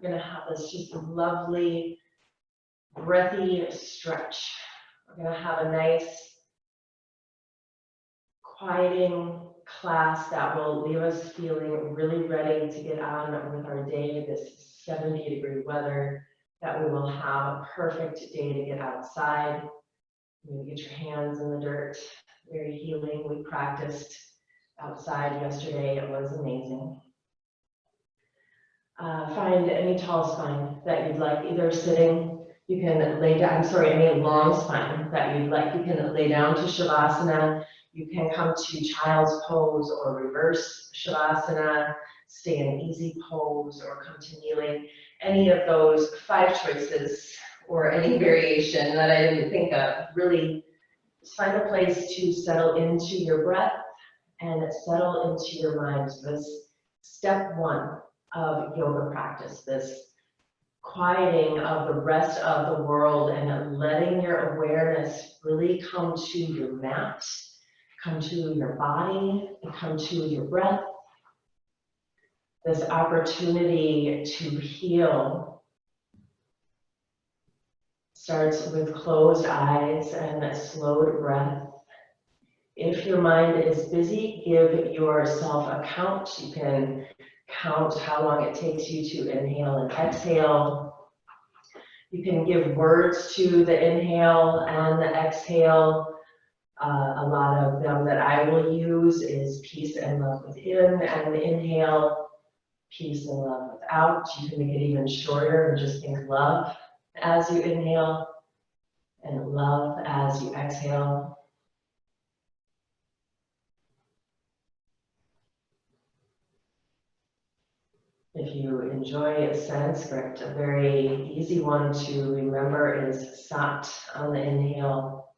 we're going to have this just lovely, breathy stretch. We're going to have a nice, quieting class that will leave us feeling really ready to get on with our day, this 70-degree weather, that we will have a perfect day to get outside. You get your hands in the dirt, very healing. We practiced outside yesterday, it was amazing. Find any tall spine that you'd like, either sitting, you can lay down, any long spine that you'd like, you can lay down to Shavasana, you can come to child's pose or reverse Shavasana, stay in easy pose or come to kneeling. Any of those 5 choices or any variation that I didn't think of, really just find a place to settle into your breath and settle into your mind. This step 1 of yoga practice, this quieting of the rest of the world and letting your awareness really come to your mat, come to your body, and come to your breath. This opportunity to heal starts with closed eyes and a slowed breath. If your mind is busy, give yourself a count. You can count how long it takes you to inhale and exhale. You can give words to the inhale and the exhale. A lot of them that I will use is peace and love within, and the inhale, peace and love without. You can make it even shorter and just think love as you inhale and love as you exhale. If you enjoy Sanskrit, a very easy one to remember is Sat on the inhale,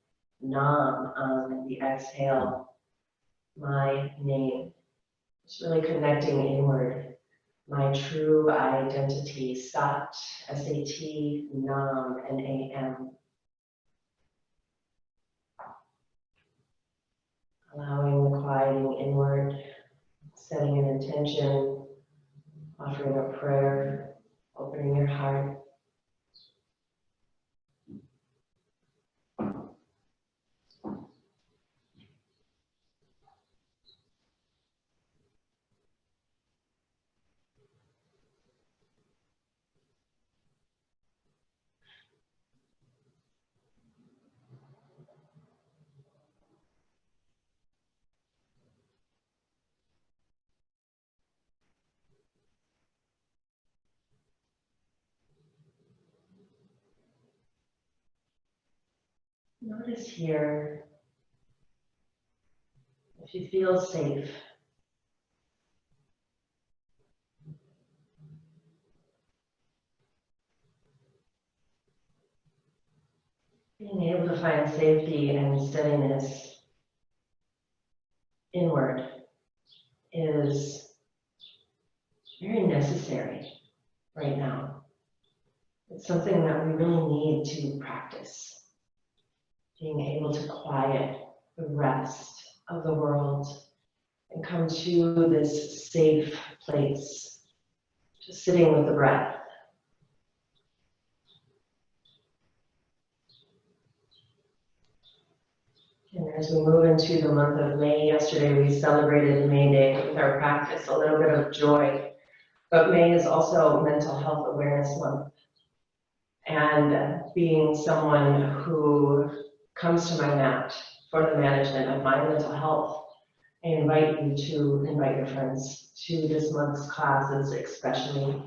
Nam on the exhale, my name. It's really connecting inward. My true identity, Sat, S-A-T, Nam, N-A-M. Allowing the quieting inward, setting an intention, offering a prayer, opening your heart. Notice here if you feel safe. Being able to find safety and steadiness inward is very necessary right now. It's something that we really need to practice. Being able to quiet the rest of the world and come to this safe place, just sitting with the breath. And as we move into the month of May, yesterday we celebrated May Day with our practice, a little bit of joy. But May is also Mental Health Awareness Month. And being someone who comes to my mat for the management of my mental health, I invite you to invite your friends to this month's classes especially.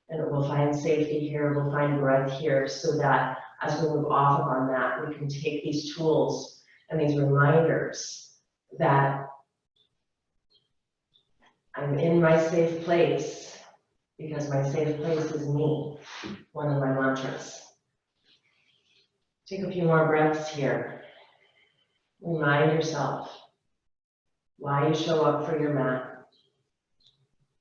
And we'll find safety here, we'll find breath here, so that as we move off of our mat, we can take these tools and these reminders that I'm in my safe place because my safe place is me, one of my mantras. Take a few more breaths here. Remind yourself why you show up for your mat.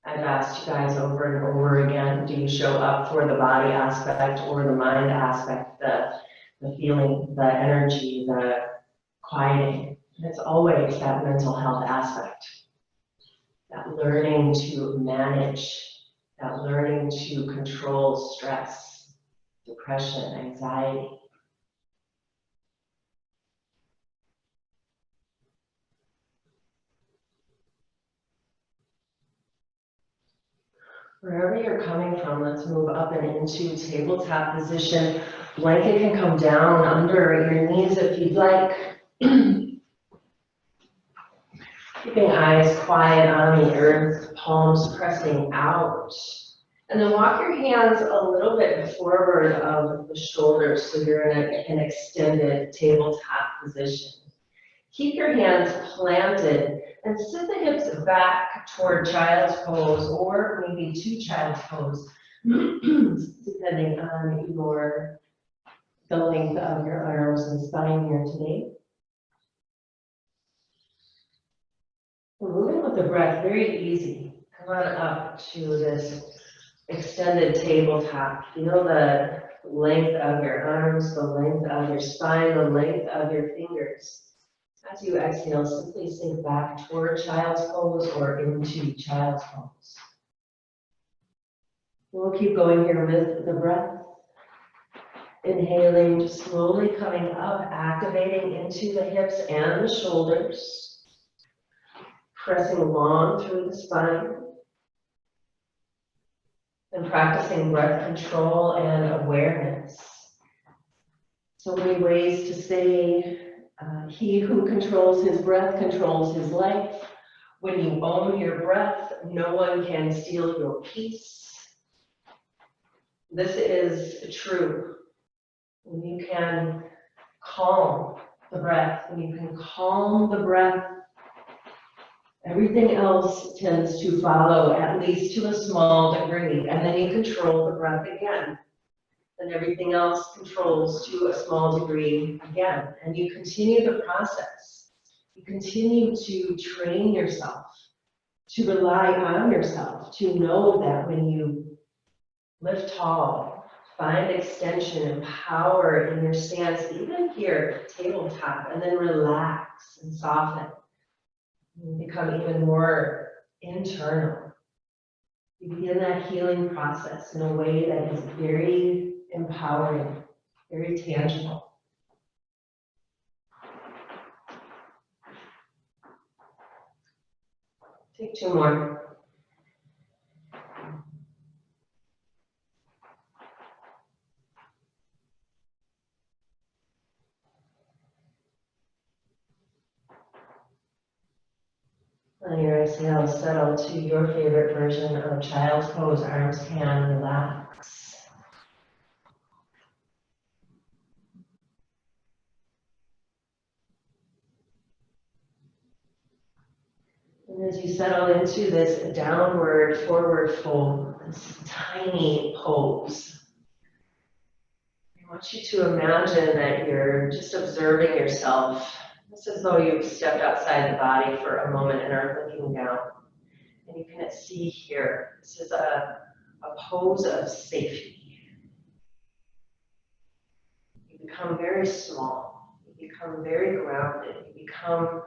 I've asked you guys over and over again, do you show up for the body aspect or the mind aspect, the feeling, the energy, the quieting? And it's always that mental health aspect, that learning to manage that learning to control stress, depression, anxiety. Wherever you're coming from, let's move up and into tabletop position. Blanket can come down under your knees if you'd like. Keeping eyes quiet on the earth, palms pressing out. And then walk your hands a little bit forward of the shoulders so you're in an extended tabletop position. Keep your hands planted and sit the hips back toward child's pose or maybe to child's pose, depending on the length of your arms and spine here today. We're moving with the breath, very easy. Come on up to this extended tabletop. Feel the length of your arms, the length of your spine, the length of your fingers. As you exhale, simply sink back toward child's pose or into child's pose. We'll keep going here with the breath. Inhaling, just slowly coming up, activating into the hips and the shoulders. Pressing long through the spine. And practicing breath control and awareness. So many ways to say, he who controls his breath controls his life. When you own your breath, no one can steal your peace. This is true. When you can calm the breath, when you can calm the breath, everything else tends to follow, at least to a small degree, and then you control the breath again. And everything else controls to a small degree again. And you continue the process. You continue to train yourself, to rely on yourself, to know that when you lift tall, find extension and power in your stance, even here, tabletop, and then relax and soften. You become even more internal. You begin that healing process in a way that is very empowering, very tangible. Take two more. On your exhale, settle to your favorite version of child's pose. Arms can relax. And as you settle into this downward forward fold, this tiny pose, I want you to imagine that you're just observing yourself. It's as though you've stepped outside the body for a moment and are looking down. And you can see here, this is a pose of safety. You become very small. You become very grounded. You become,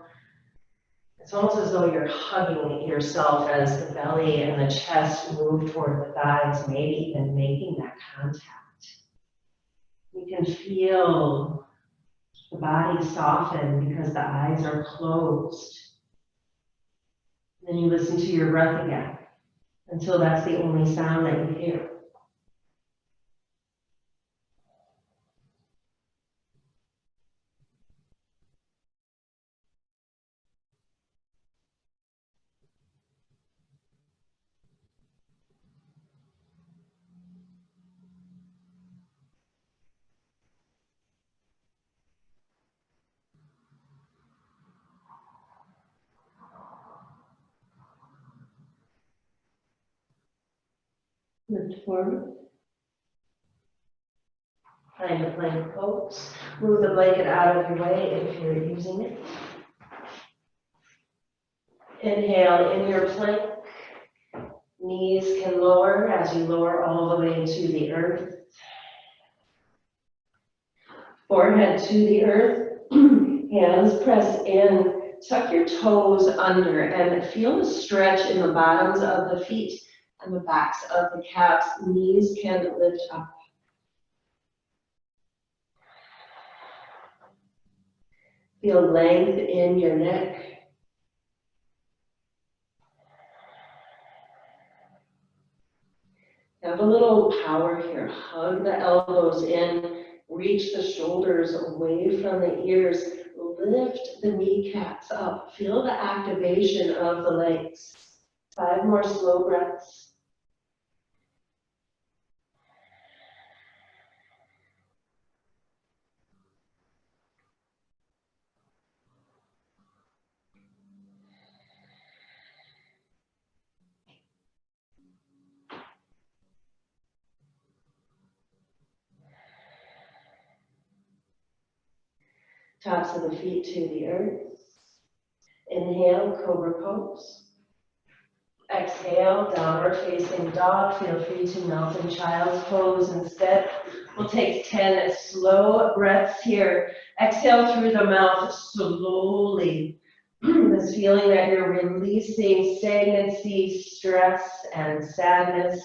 it's almost as though you're hugging yourself as the belly and the chest move toward the thighs, maybe even making that contact. You can feel the body soften because the eyes are closed. Then you listen to your breath again until that's the only sound that you hear. Lift forward. Find a plank pose. Move the blanket out of your way if you're using it. Inhale in your plank. Knees can lower as you lower all the way to the earth. Forehead to the earth. Hands press in. Tuck your toes under and feel the stretch in the bottoms of the feet and the backs of the calves. Knees can lift up. Feel length in your neck. Have a little power here. Hug the elbows in. Reach the shoulders away from the ears. Lift the kneecaps up. Feel the activation of the legs. 5 more slow breaths. Tops of the feet to the earth. Inhale, cobra pose. Exhale, downward facing dog. Feel free to melt in child's pose instead. We'll take 10 slow breaths here. Exhale through the mouth slowly. This feeling that you're releasing stagnancy, stress, and sadness.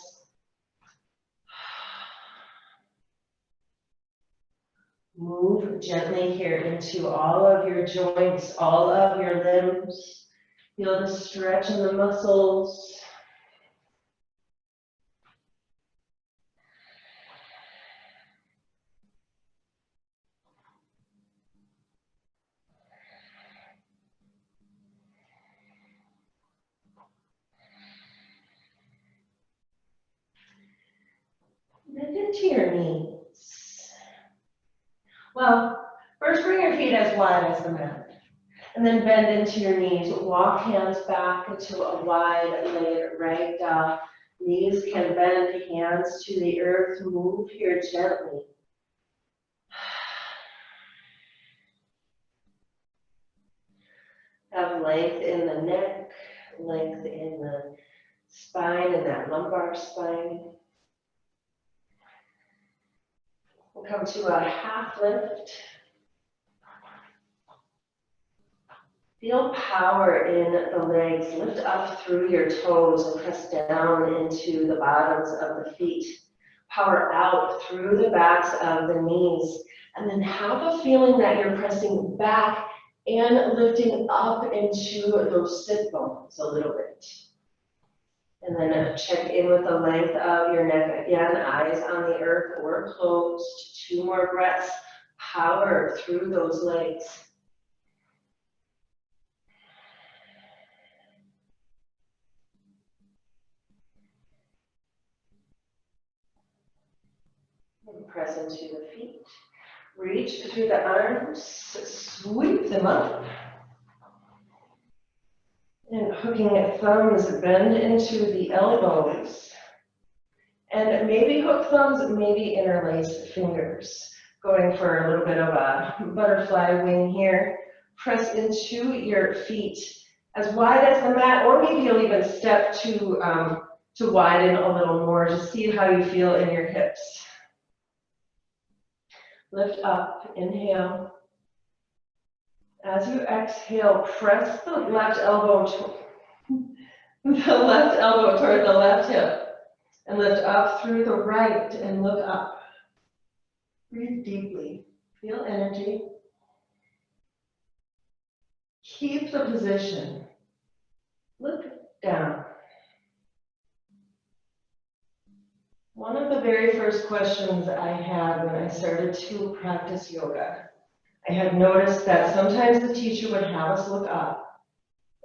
Move gently here into all of your joints, all of your limbs. Feel the stretch in the muscles. Bend into your knees. Well, first bring your feet as wide as the mat. And then bend into your knees. Walk hands back into a wide-legged right dog. Knees can bend, hands to the earth. Move here gently. Have length in the neck, length in the spine, and that lumbar spine. We'll come to a half lift. Feel power in the legs. Lift up through your toes and press down into the bottoms of the feet. Power out through the backs of the knees. And then have a feeling that you're pressing back and lifting up into those sit bones a little bit. And then check in with the length of your neck again, eyes on the earth or closed. 2 more breaths. Power through those legs. And press into the feet. Reach through the arms, sweep them up. And hooking thumbs, bend into the elbows. And maybe hook thumbs, maybe interlace fingers. Going for a little bit of a butterfly wing here. Press into your feet as wide as the mat, or maybe you'll even step to widen a little more. Just see how you feel in your hips. Lift up, inhale. As you exhale, press the left elbow toward the left hip and lift up through the right and look up. Breathe deeply. Feel energy. Keep the position. Look down. One of the very first questions I had when I started to practice yoga, I had noticed that sometimes the teacher would have us look up,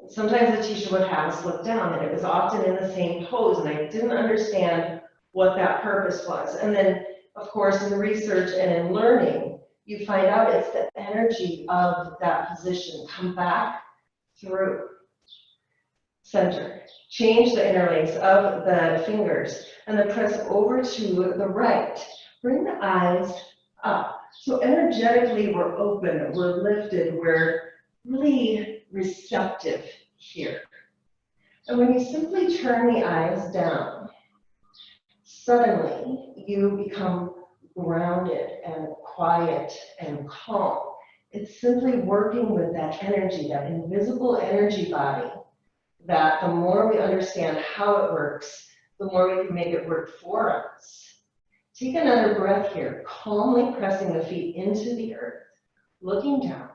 sometimes the teacher would have us look down, and it was often in the same pose, and I didn't understand what that purpose was. And then, of course, in research and in learning, you find out it's the energy of that position. Come back through. Center. Change the interlace of the fingers and then press over to the right. Bring the eyes up. So energetically, we're open, we're lifted, we're really receptive here. And when you simply turn the eyes down, suddenly you become grounded and quiet and calm. It's simply working with that energy, that invisible energy body, that the more we understand how it works, the more we can make it work for us. Take another breath here, calmly pressing the feet into the earth, looking down.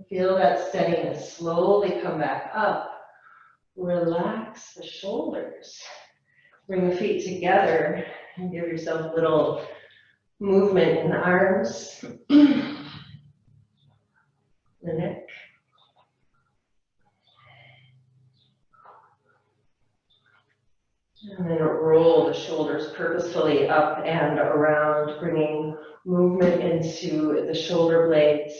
Feel that steadiness, slowly come back up. Relax the shoulders. Bring the feet together and give yourself a little movement in the arms, the neck. And then roll the shoulders purposefully up and around, bringing movement into the shoulder blades.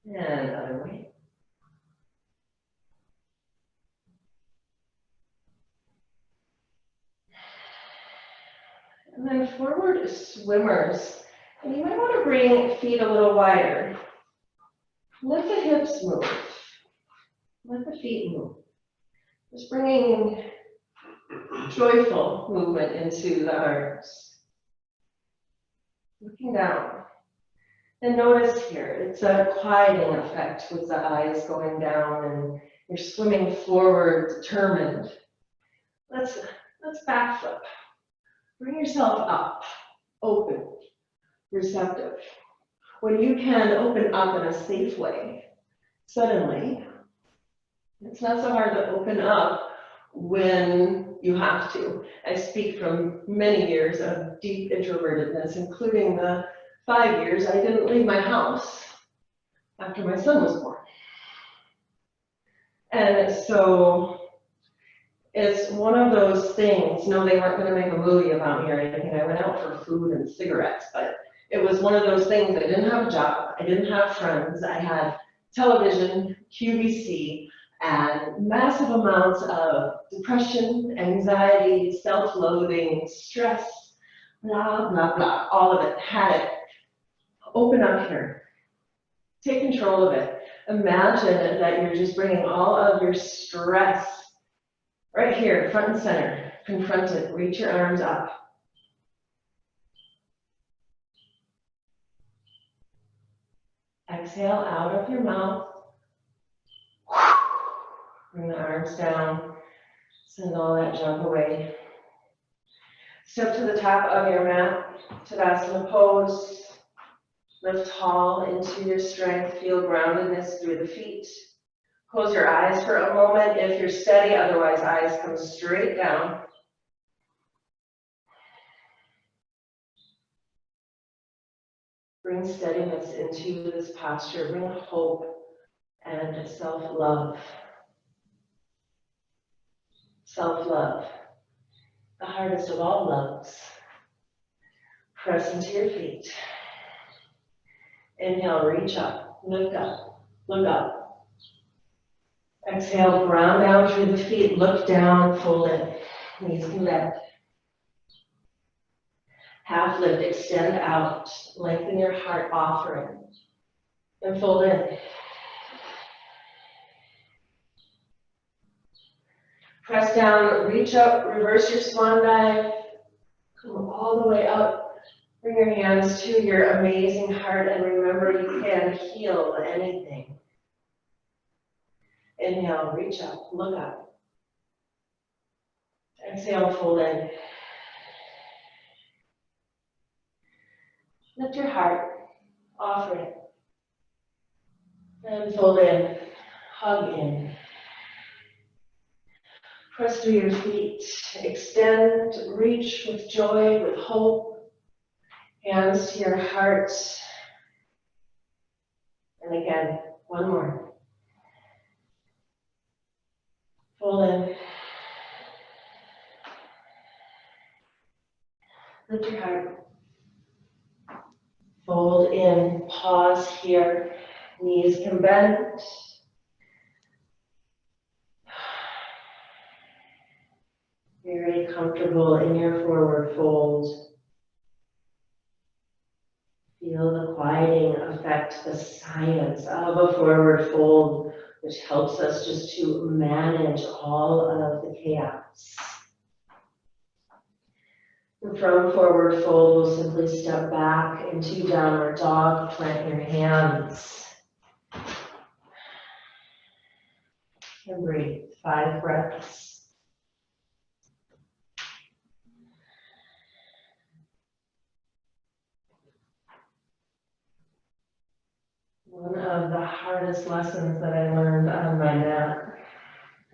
And other way. And then forward swimmers. And you might want to bring feet a little wider. Let the hips move. Let the feet move. Just bringing joyful movement into the arms. Looking down. And notice here, it's a quieting effect with the eyes going down and you're swimming forward, determined. Let's backflip. Bring yourself up, open, receptive. When you can open up in a safe way, suddenly, it's not so hard to open up when you have to. I speak from many years of deep introvertedness, including the 5 years I didn't leave my house after my son was born. And so it's one of those things, no, they weren't going to make a movie about me or anything. I went out for food and cigarettes, but it was one of those things. I didn't have a job. I didn't have friends. I had television, QVC, and massive amounts of depression, anxiety, self-loathing, stress, blah, blah, blah, all of it. Had it. Open up here. Take control of it. Imagine that you're just bringing all of your stress right here, front and center. Confront it. Reach your arms up. Exhale out of your mouth. Bring the arms down. Send all that junk away. Step to the top of your mat. Tadasana pose. Lift tall into your strength. Feel groundedness through the feet. Close your eyes for a moment if you're steady. Otherwise, eyes come straight down. Bring steadiness into this posture. Bring hope and self-love. Self-love, the hardest of all loves. Press into your feet. Inhale, reach up, lift up, look up. Exhale, ground down through the feet, look down, fold in. Knees can bend. Half lift, extend out, lengthen your heart offering, and fold in. Press down, reach up, reverse your swan dive, come all the way up. Bring your hands to your amazing heart and remember you can heal anything. Inhale, reach up, look up. Exhale, fold in. Lift your heart, offer it. And fold in, hug in. Press through your feet, extend, reach with joy, with hope. Hands to your heart. And again, one more. Fold in. Lift your heart. Fold in, pause here. Knees can bend. Very comfortable in your forward fold. Feel the quieting effect, the science of a forward fold, which helps us just to manage all of the chaos. And from forward fold, we'll simply step back into downward dog, plant your hands. and breathe. 5 breaths. One of the hardest lessons that I learned on my mat.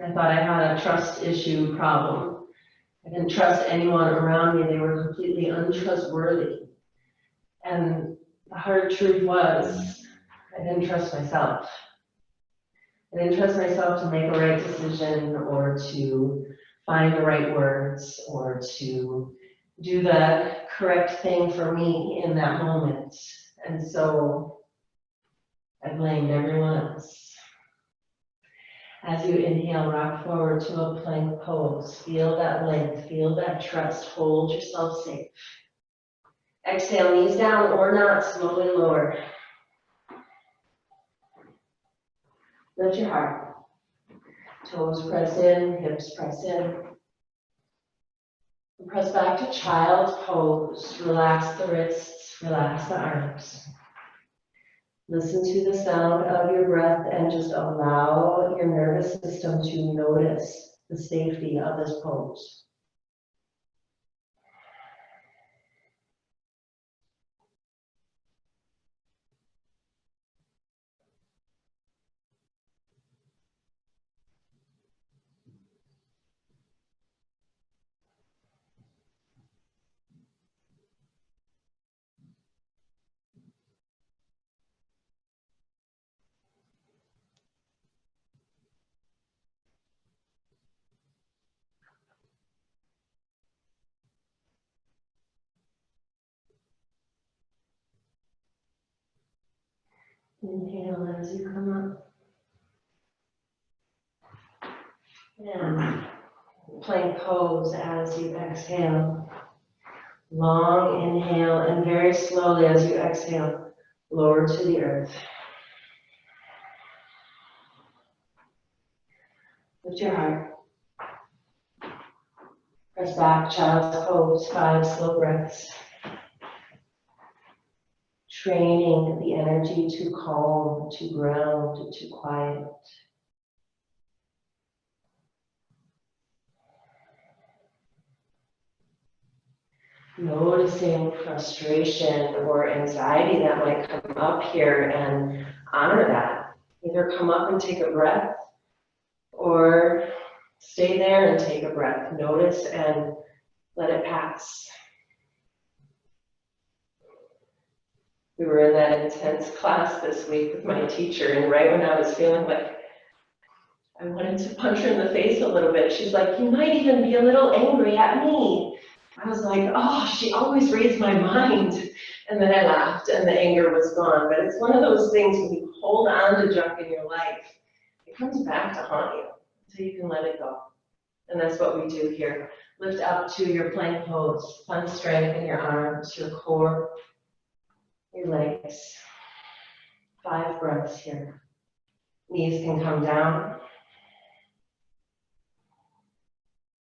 I thought I had a trust issue problem. I didn't trust anyone around me. They were completely untrustworthy. And the hard truth was, I didn't trust myself. I didn't trust myself to make a right decision or to find the right words or to do the correct thing for me in that moment. And so I blamed everyone else. As you inhale, rock forward to a plank pose. Feel that length, feel that trust. Hold yourself safe. Exhale, knees down or not, slowly lower. Lift your heart. Toes press in, hips press in. And press back to child's pose. Relax the wrists, relax the arms. Listen to the sound of your breath and just allow your nervous system to notice the safety of this pose. Inhale as you come up. And plank pose as you exhale. Long inhale and very slowly as you exhale, lower to the earth. Lift your heart. Press back, child's pose, 5 slow breaths. Training the energy to calm, to ground, to quiet. Noticing frustration or anxiety that might come up here and honor that. Either come up and take a breath or stay there and take a breath. Notice and let it pass. We were in that intense class this week with my teacher, and right when I was feeling like I wanted to punch her in the face a little bit, she's like, "You might even be a little angry at me." I was like, oh, she always reads my mind. And then I laughed and the anger was gone. But it's one of those things when you hold on to junk in your life, it comes back to haunt you until you can let it go. And that's what we do here. Lift up to your plank pose. Find strength in your arms, your core, your legs. 5 breaths here. Knees can come down.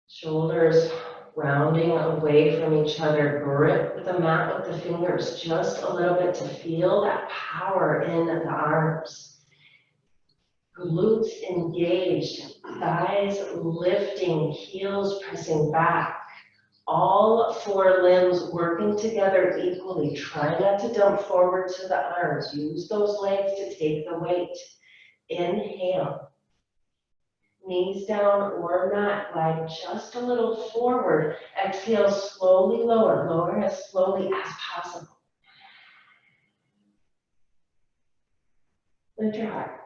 Shoulders rounding away from each other. Grip the mat with the fingers just a little bit to feel that power in the arms. Glutes engaged, thighs lifting, heels pressing back. All 4 limbs working together equally. Try not to dump forward to the arms. Use those legs to take the weight. Inhale. Knees down or not, glide just a little forward. Exhale, slowly lower. Lower as slowly as possible. Lift your heart.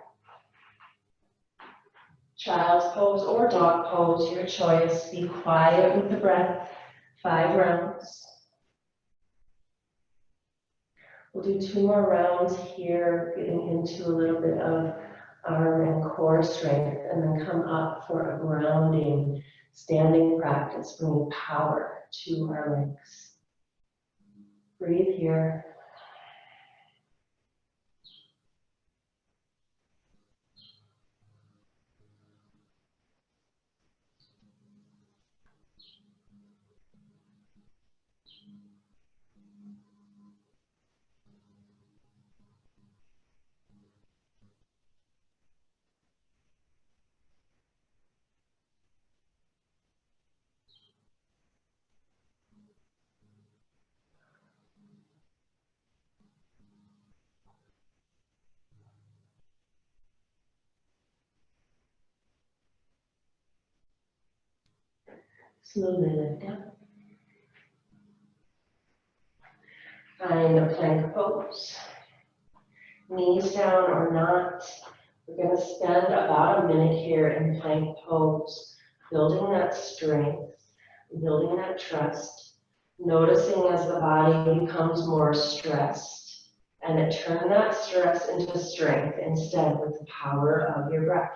Child's pose or dog pose, your choice. Be quiet with the breath. 5 rounds. We'll do 2 more rounds here, getting into a little bit of arm and core strength, and then come up for a grounding, standing practice, bringing power to our legs. Breathe here. Slowly lift up. Find a plank pose. Knees down or not. We're going to spend about a minute here in plank pose, building that strength, building that trust, noticing as the body becomes more stressed, and then turn that stress into strength instead with the power of your breath.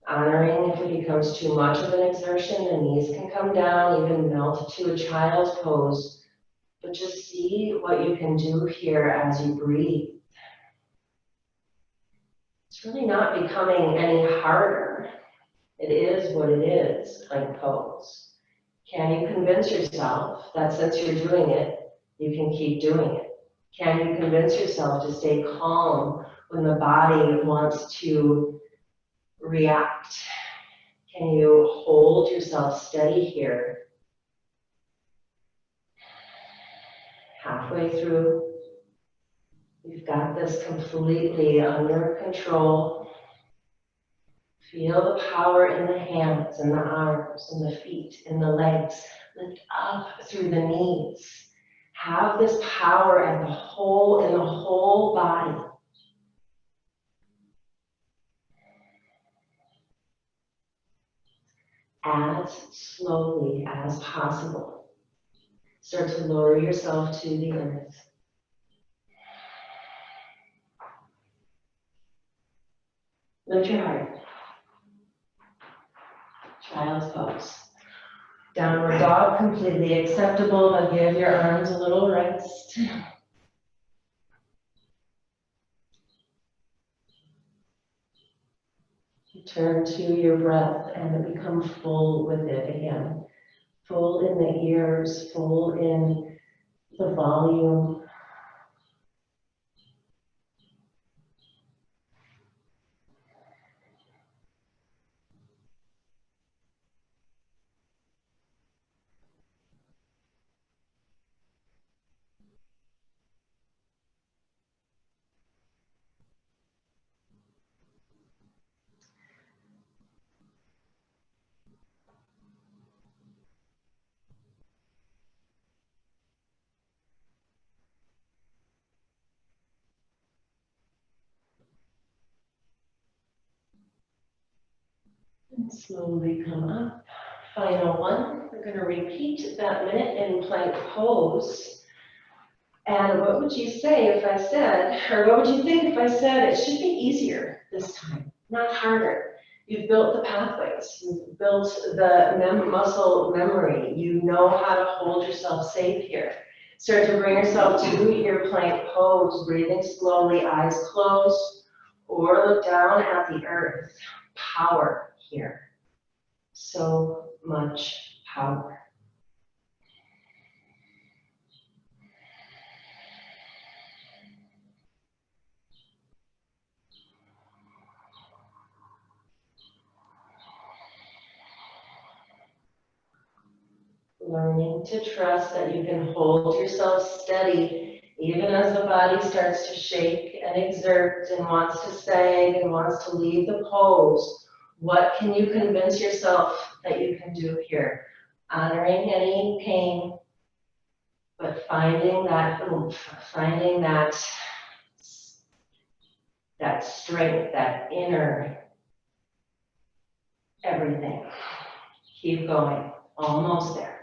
Honoring if it becomes too much of an exertion, the knees can come down, even melt to a child's pose, but just see what you can do here as you breathe. It's really not becoming any harder. It is what it is, plank pose. Can you convince yourself that since you're doing it, you can keep doing it? Can you convince yourself to stay calm when the body wants to react? Can you hold yourself steady here? Halfway through, you've got this completely under control. Feel the power in the hands and the arms and the feet and the legs. Lift up through the knees. Have this power in the whole body. As slowly as possible, start to lower yourself to the earth. Lift your heart. Child's pose. Downward dog, completely acceptable, but give your arms a little rest. Turn to your breath and become full with it again. Full in the ears, full in the volume. And slowly come up. Final one. We're going to repeat that minute in plank pose. And what would you say if I said, or what would you think if I said it should be easier this time, not harder? You've built the pathways, you've built the muscle memory, you know how to hold yourself safe here. Start to bring yourself to your plank pose, breathing slowly, eyes closed, or look down at the earth. Power here. So much power. Learning to trust that you can hold yourself steady even as the body starts to shake and exert and wants to sag and wants to leave the pose. What can you convince yourself that you can do here? Honoring any pain, but finding that oomph, finding that strength, that inner everything. Keep going, almost there.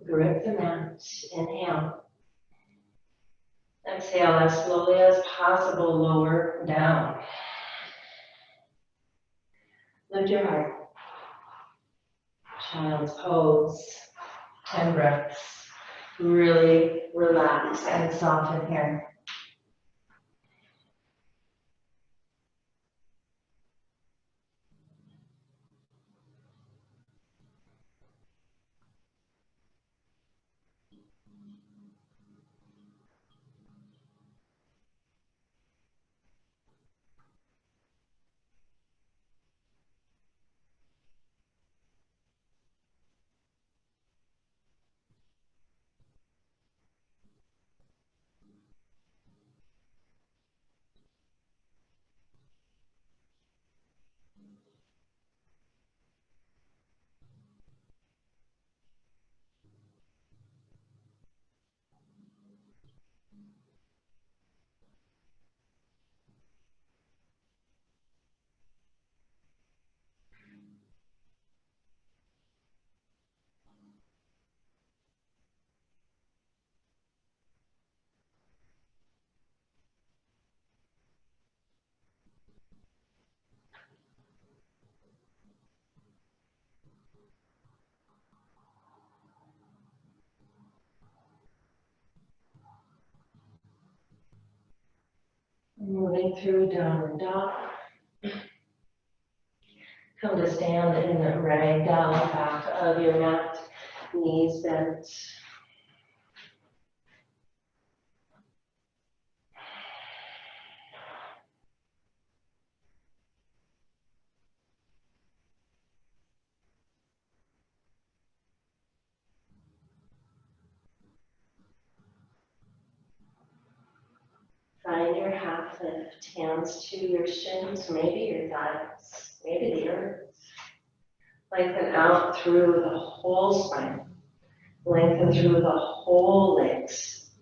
Grip the mat, inhale. Exhale as slowly as possible, lower down. Lift your heart. Child's pose. 10 breaths. Really relax and soften here. moving through downward dog. Come to stand in the ragdoll back of your mat, knees bent. Find your half lift, hands to your shins, maybe your thighs, maybe the earth. Lengthen out through the whole spine. Lengthen through the whole legs.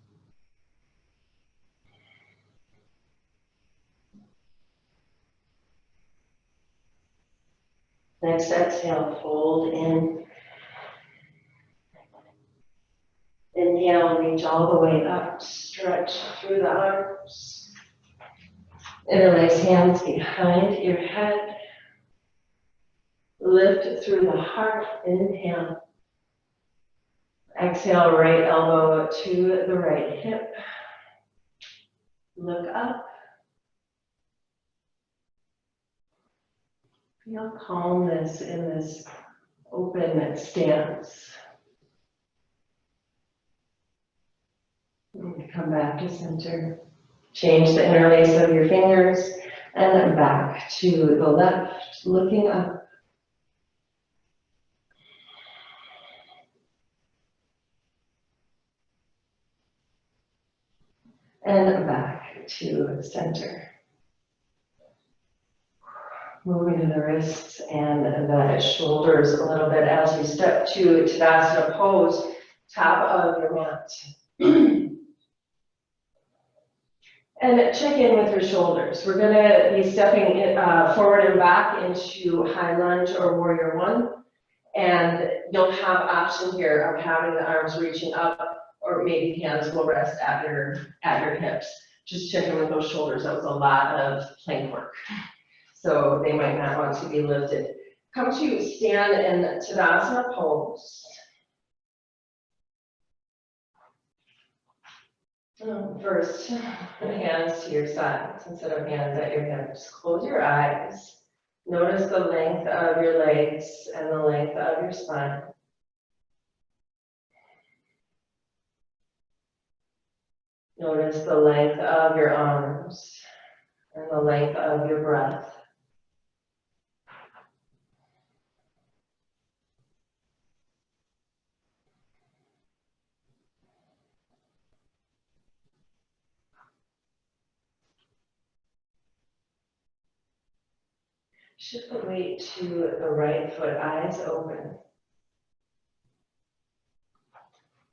Next exhale, fold in. Inhale, reach all the way up, stretch through the arms. Interlace hands behind your head. Lift through the heart, inhale. Exhale, right elbow to the right hip. Look up. Feel calmness in this open stance. And come back to center. Change the interlace of your fingers and back to the left, looking up. And back to center. Moving to the wrists and the shoulders a little bit as you step to Tadasana pose, top of your mat. And check in with your shoulders. We're going to be stepping forward and back into high lunge or warrior one. And you'll have option here of having the arms reaching up, or maybe hands will rest at your hips. Just check in with those shoulders. That was a lot of plank work. So they might not want to be lifted. Come to stand in Tadasana pose. First, hands to your sides instead of hands at your hips. Close your eyes. Notice the length of your legs and the length of your spine. Notice the length of your arms and the length of your breath. Shift the weight to the right foot, eyes open.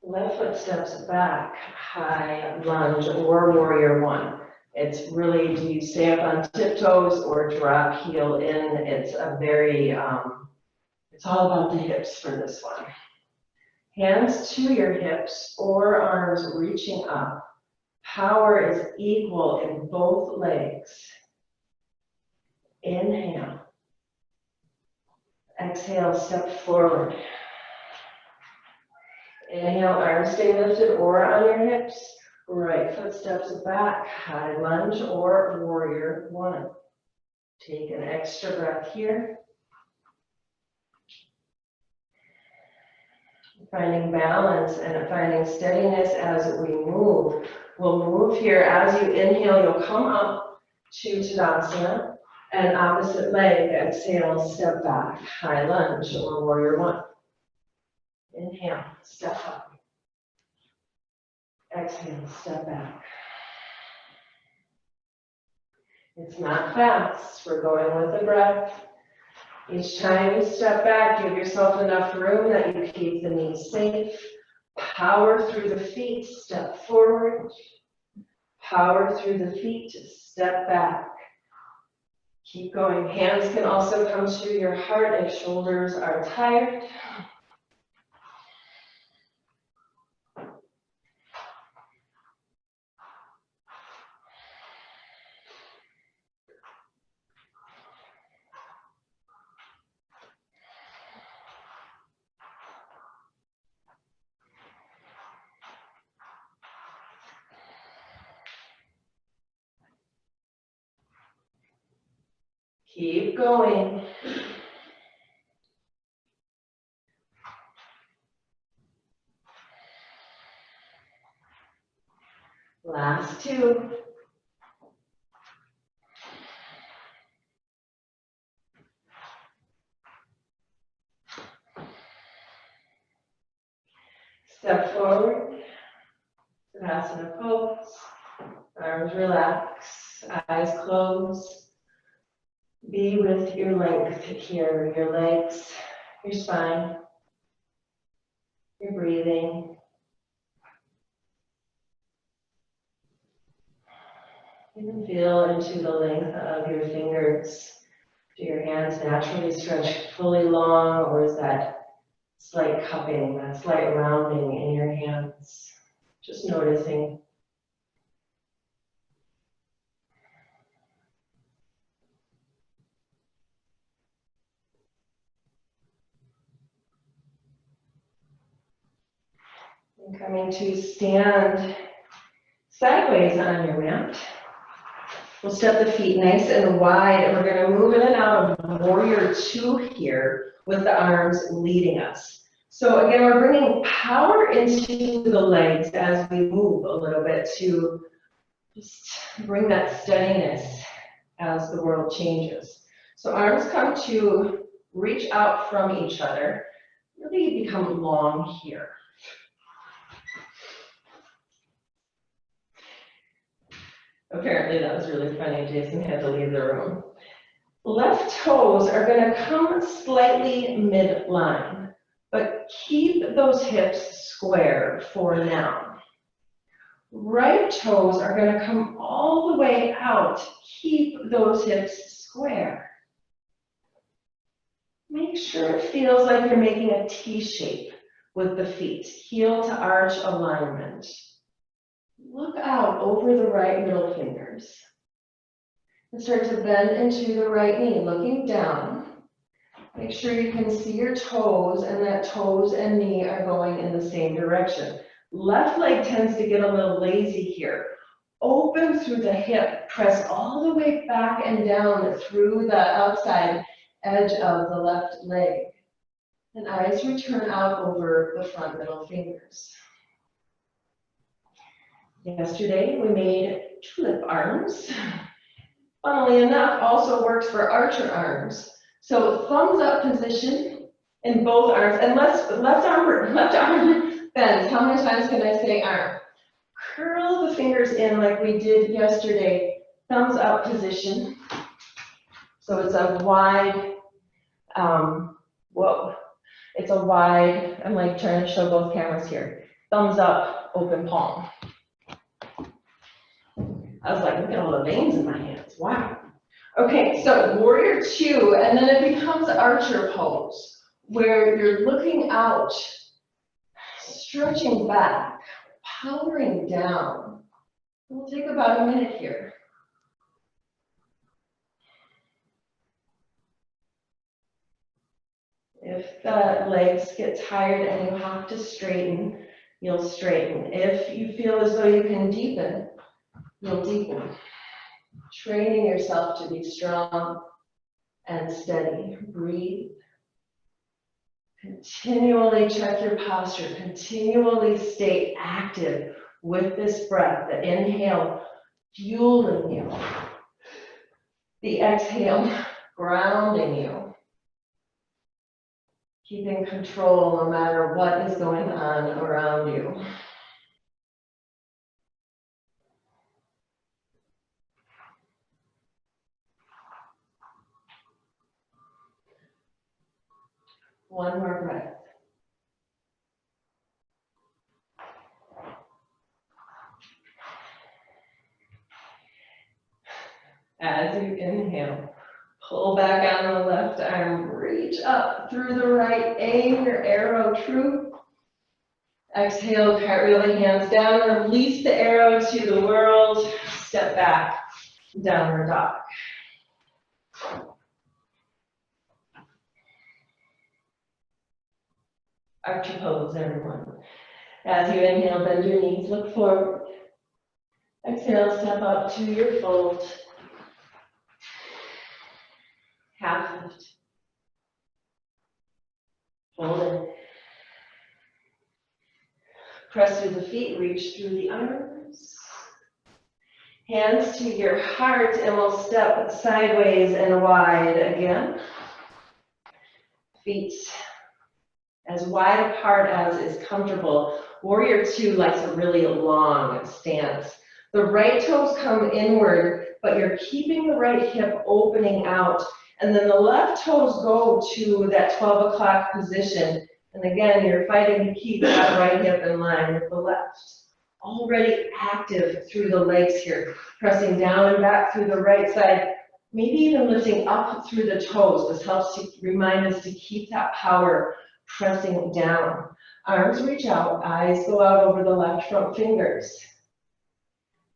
Left foot steps back, high lunge or warrior one. It's really, do you stay up on tiptoes or drop heel in? It's a very, it's all about the hips for this one. Hands to your hips or arms reaching up. Power is equal in both legs. Inhale. Exhale, step forward. Inhale, arms stay lifted or on your hips. Right foot steps back, high lunge or warrior one. Take an extra breath here. Finding balance and finding steadiness as we move. We'll move here. As you inhale, you'll come up to Tadasana. And opposite leg, exhale, step back, high lunge or warrior one. Inhale, step up. Exhale, step back. It's not fast. We're going with the breath. Each time you step back, give yourself enough room that you keep the knees safe. Power through the feet, step forward. Power through the feet, step back. Keep going. Hands can also come to your heart if shoulders are tired. Keep going. Last two. Step forward. Savasana pose. Arms relax. Eyes closed. Be with your length here. Your legs, your spine, your breathing. Even feel into the length of your fingers. Do your hands naturally stretch fully long, or is that slight cupping, that slight rounding in your hands? Just noticing. And coming to stand sideways on your mat. We'll step the feet nice and wide, and we're going to move in and out of warrior two here with the arms leading us. So again, we're bringing power into the legs as we move a little bit to just bring that steadiness as the world changes. So arms come to reach out from each other, really become long here. Apparently that was really funny. Jason had to leave the room. Left toes are going to come slightly midline, but keep those hips square for now. Right toes are going to come all the way out. Keep those hips square. Make sure it feels like you're making a T shape with the feet. Heel to arch alignment. Look out over the right middle fingers. And start to bend into the right knee, looking down. Make sure you can see your toes, and that toes and knee are going in the same direction. Left leg tends to get a little lazy here. Open through the hip, press all the way back and down through the outside edge of the left leg. And eyes return out over the front middle fingers. Yesterday, we made tulip arms. Funnily enough, also works for archer arms. So thumbs up position in both arms, and left arm bends. How many times can I say arm? Curl the fingers in like we did yesterday. Thumbs up position. So it's a wide, it's a wide, I'm like trying to show both cameras here. Thumbs up, open palm. I was like, look at all the veins in my hands. Wow. Okay, so warrior two, and then it becomes archer pose, where you're looking out, stretching back, powering down. We'll take about a minute here. If the legs get tired and you have to straighten, you'll straighten. If you feel as though you can deepen, you'll deepen. Training yourself to be strong and steady. Breathe. Continually check your posture. Continually stay active with this breath. The inhale fueling you. The exhale grounding you. Keeping control no matter what is going on around you. One more breath. As you inhale, pull back on the left arm, reach up through the right, aim your arrow true. Exhale, cartwheel the hands down, release the arrow to the world, step back, downward dog. Archer pose, everyone. As you inhale, bend your knees, look forward. Exhale, step up to your fold. half lift. Hold it. Press through the feet, reach through the arms. Hands to your heart, and we'll step sideways and wide again. Feet as wide apart as is comfortable. Warrior two likes a really long stance. The right toes come inward, but you're keeping the right hip opening out. And then the left toes go to that 12 o'clock position. And again, you're fighting to keep that right hip in line with the left. Already active through the legs here. Pressing down and back through the right side. Maybe even lifting up through the toes. This helps to remind us to keep that power pressing down. Arms reach out, eyes go out over the left front fingers.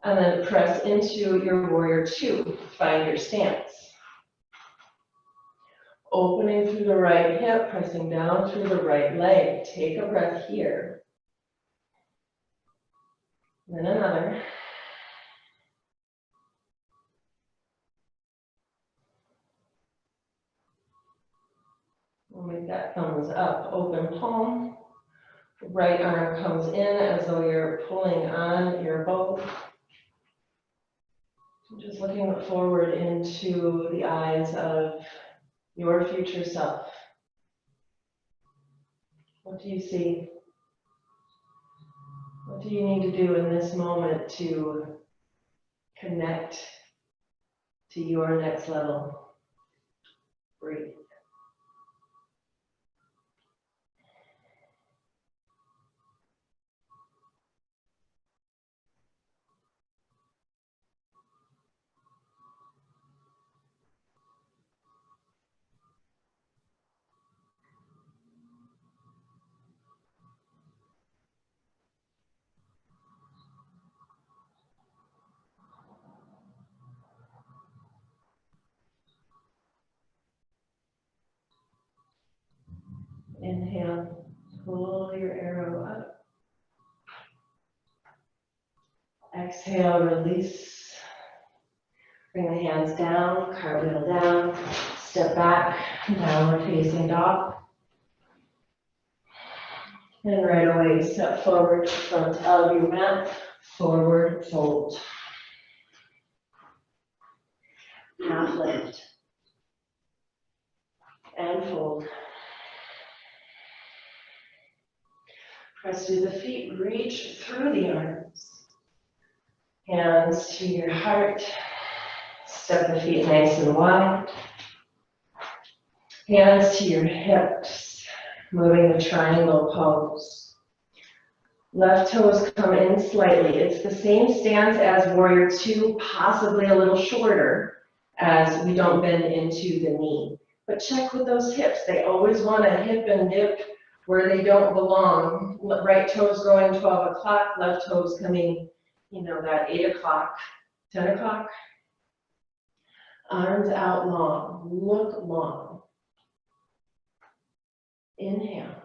And then press into your warrior two. Find your stance. Opening through the right hip, pressing down through the right leg. Take a breath here. Then another. We'll make that thumbs up, open palm. Right arm comes in as though you're pulling on your bow. Just looking forward into the eyes of your future self. What do you see? What do you need to do in this moment to connect to your next level? Breathe. Inhale, pull your arrow up. Exhale, release. Bring the hands down, cartwheel down, step back, downward facing dog. And right away, step forward to front of your mat, forward fold. Half lift. And fold. Press through the feet, reach through the arms. Hands to your heart. Step the feet nice and wide. Hands to your hips, moving the triangle pose. Left toes come in slightly. It's the same stance as warrior two, possibly a little shorter as we don't bend into the knee. But check with those hips. They always want to hip and dip where they don't belong. Right toes going 12 o'clock, left toes coming, that 8 o'clock, 10 o'clock. Arms out long, look long. Inhale.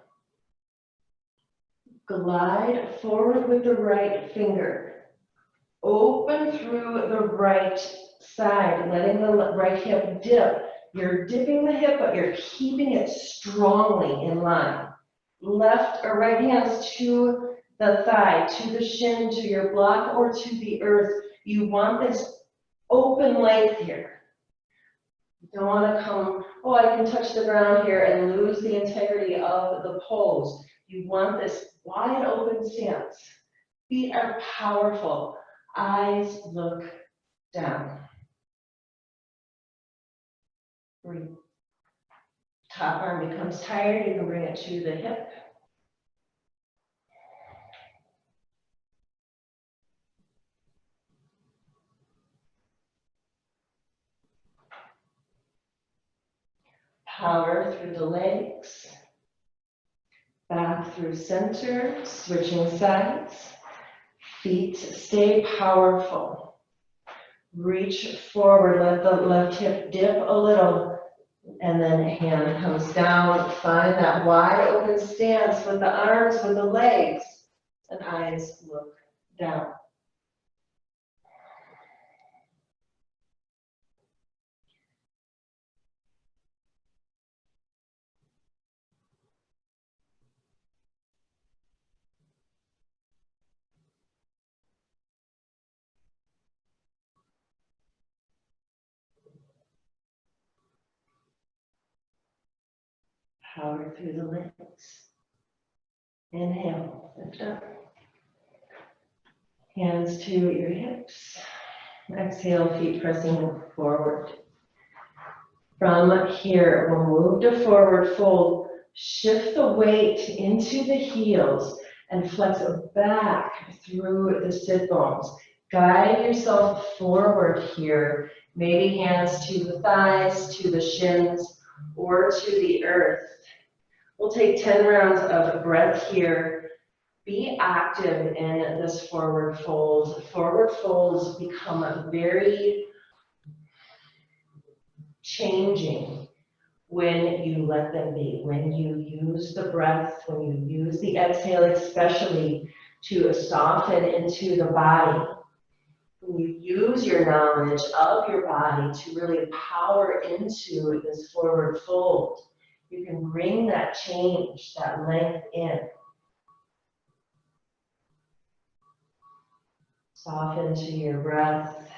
Glide forward with the right finger. Open through the right side, letting the right hip dip. You're dipping the hip, but you're keeping it strongly in line. Left or right hands to the thigh, to the shin, to your block, or to the earth. You want this open length here. You don't want to come, oh, I can touch the ground here and lose the integrity of the pose. You want this wide open stance. Feet are powerful. Eyes look down. Breathe. Top arm becomes tired, you can bring it to the hip. Power through the legs. Back through center, switching sides. Feet stay powerful. Reach forward, let the left hip dip a little, and then hand comes down. Find that wide open stance with the arms, with the legs, and eyes look down. Power through the legs. Inhale, lift up. Hands to your hips. Exhale, feet pressing forward. From here, we'll move to forward fold. Shift the weight into the heels and flex back through the sit bones. Guide yourself forward here. Maybe hands to the thighs, to the shins, or to the earth. We'll take 10 rounds of breath here. Be active in this forward fold. Forward folds become very changing when you let them be, when you use the breath, when you use the exhale especially to soften into the body. When you use your knowledge of your body to really power into this forward fold, you can bring that change, that length in. Soften to your breath.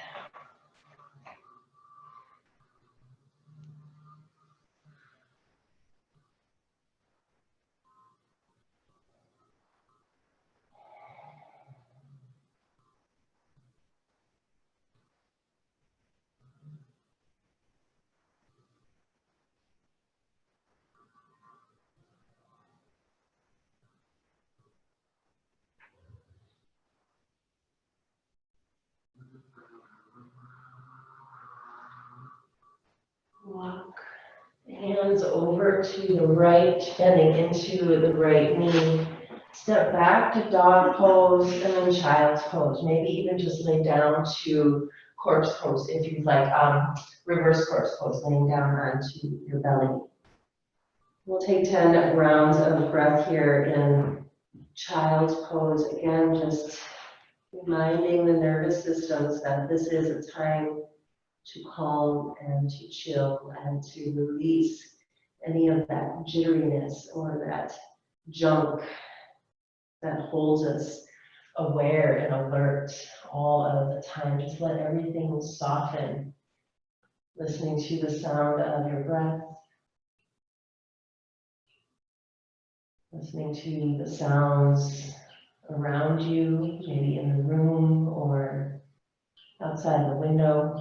Walk hands over to the right, bending into the right knee. Step back to dog pose and then child's pose. Maybe even just lay down to corpse pose if you'd like, reverse corpse pose, laying down onto your belly. We'll take 10 rounds of breath here in child's pose. Again, just reminding the nervous systems that this is a time to calm and to chill and to release any of that jitteriness or that junk that holds us aware and alert all of the time. Just let everything soften, listening to the sound of your breath, listening to the sounds around you, maybe in the room or outside the window.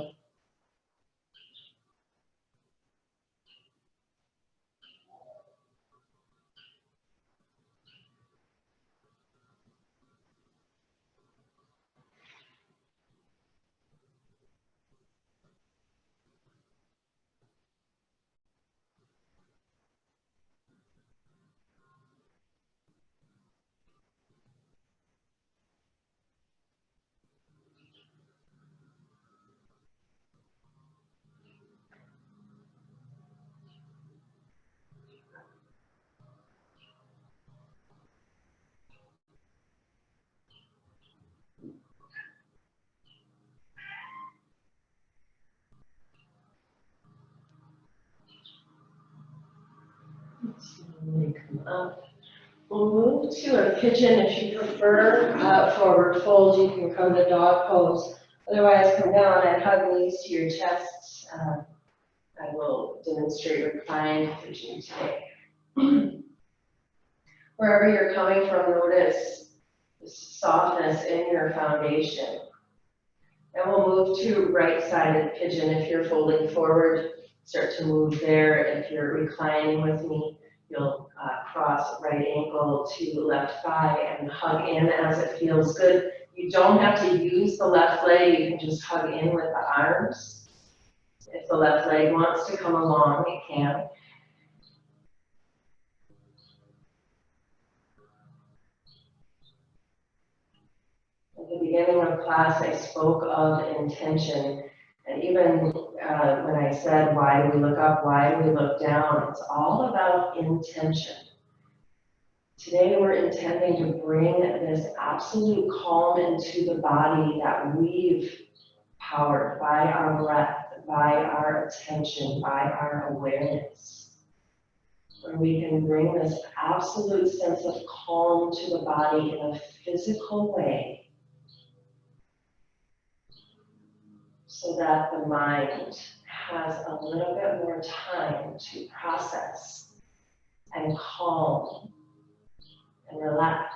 Slowly come up. We'll move to a pigeon if you prefer. Forward fold, you can come to dog pose. Otherwise, come down and hug knees to your chest. I will demonstrate reclined pigeon today. Wherever you're coming from, notice the softness in your foundation. And we'll move to right-sided pigeon if you're folding forward. Start to move there. If you're reclining with me, you'll cross right ankle to left thigh and hug in as it feels good. You don't have to use the left leg. You can just hug in with the arms. If the left leg wants to come along, it can. At the beginning of class, I spoke of intention. And even when I said, why do we look up, why do we look down? It's all about intention. Today, we're intending to bring this absolute calm into the body that we've powered by our breath, by our attention, by our awareness. Where we can bring this absolute sense of calm to the body in a physical way, so that the mind has a little bit more time to process and calm and relax.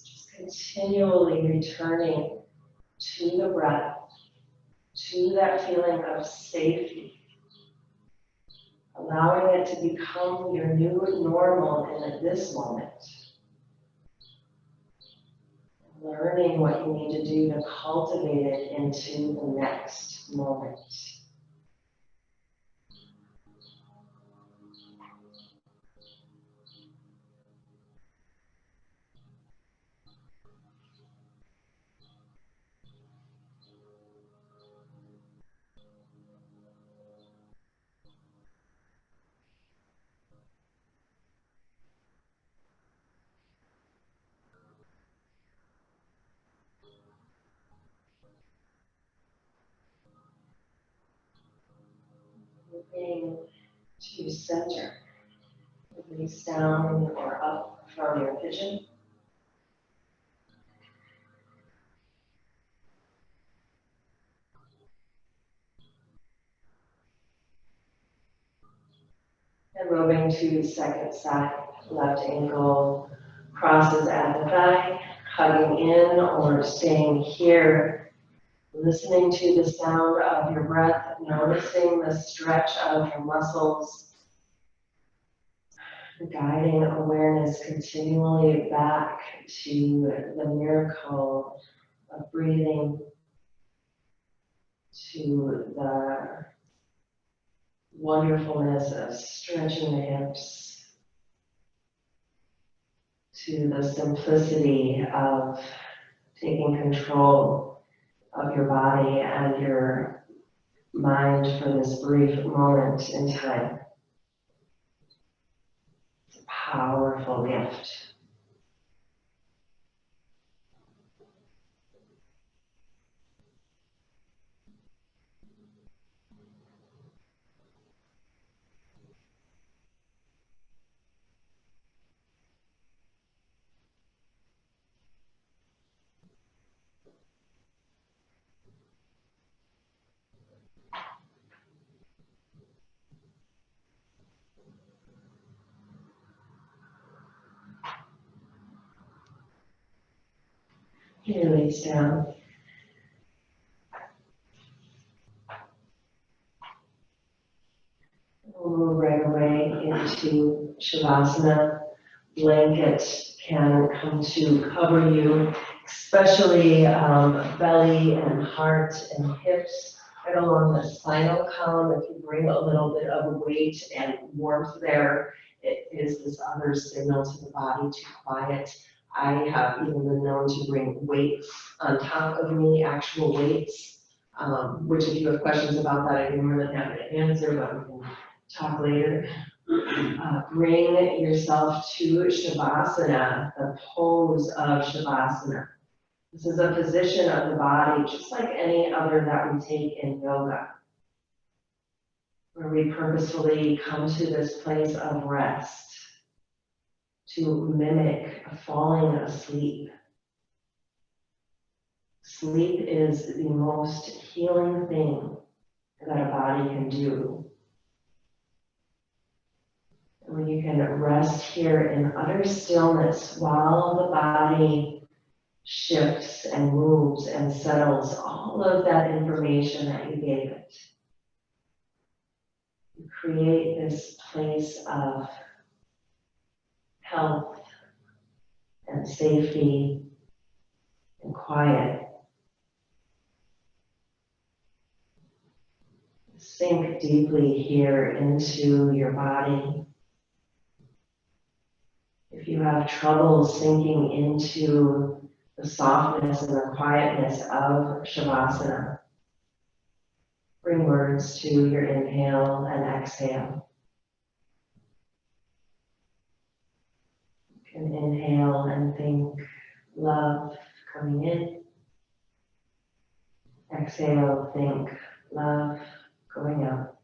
Just continually returning to the breath, to that feeling of safety, allowing it to become your new normal in this moment. Learning what you need to do to cultivate it into the next moment. Moving to center. Release down or up from your pigeon. And moving to second side. Left ankle crosses at the thigh, hugging in or staying here. Listening to the sound of your breath, noticing the stretch of your muscles, guiding awareness continually back to the miracle of breathing, to the wonderfulness of stretching the hips, to the simplicity of taking control of your body and your mind for this brief moment in time. It's a powerful gift. Release down. We'll move right away into Shavasana. Blanket can come to cover you, especially belly and heart and hips, right along the spinal column. If you bring a little bit of weight and warmth there, it is this other signal to the body to quiet. I have even been known to bring weights on top of me, actual weights, which if you have questions about that, I'd be more than happy to answer, but we can talk later. Bring yourself to Shavasana, the pose of Shavasana. This is a position of the body, just like any other that we take in yoga, where we purposefully come to this place of rest to mimic falling asleep. Sleep is the most healing thing that a body can do. When you can rest here in utter stillness while the body shifts and moves and settles all of that information that you gave it. You create this place of health and safety and quiet. Sink deeply here into your body. If you have trouble sinking into the softness and the quietness of Shavasana, bring words to your inhale and exhale. You can inhale and think love coming in. Exhale, think love going out.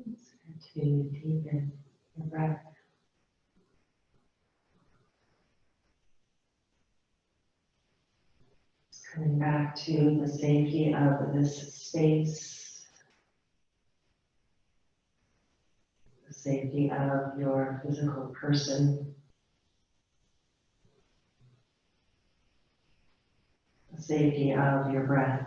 Continue to deepen your breath. Coming back to the safety of this space, the safety of your physical person, the safety of your breath.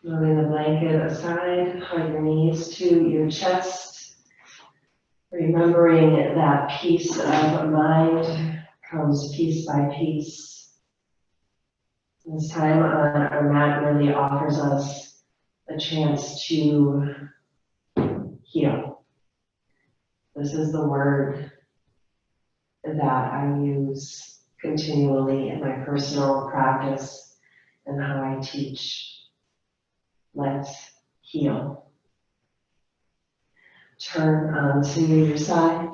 Moving the blanket aside, hug your knees to your chest, remembering that peace of mind comes piece by piece. This time on our mat really offers us a chance to heal. This is the word that I use continually in my personal practice and how I teach. Let's heal. Turn onto your side.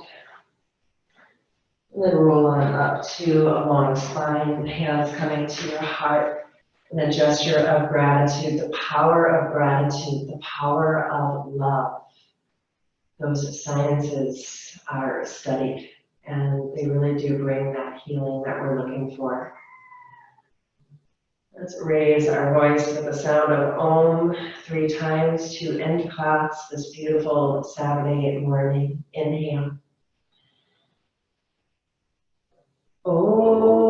And then roll on up to a long spine, hands coming to your heart. And a gesture of gratitude, the power of gratitude, the power of love. Those sciences are studied, and they really do bring that healing that we're looking for. Let's raise our voice with the sound of Om 3 times to end class this beautiful Saturday morning. Inhale. Om.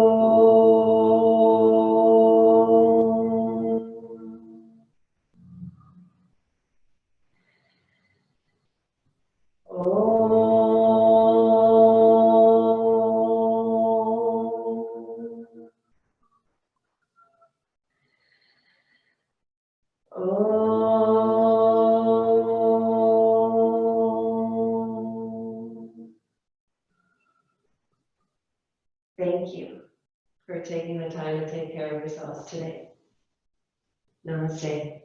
Thank you for taking the time to take care of yourselves today. Namaste.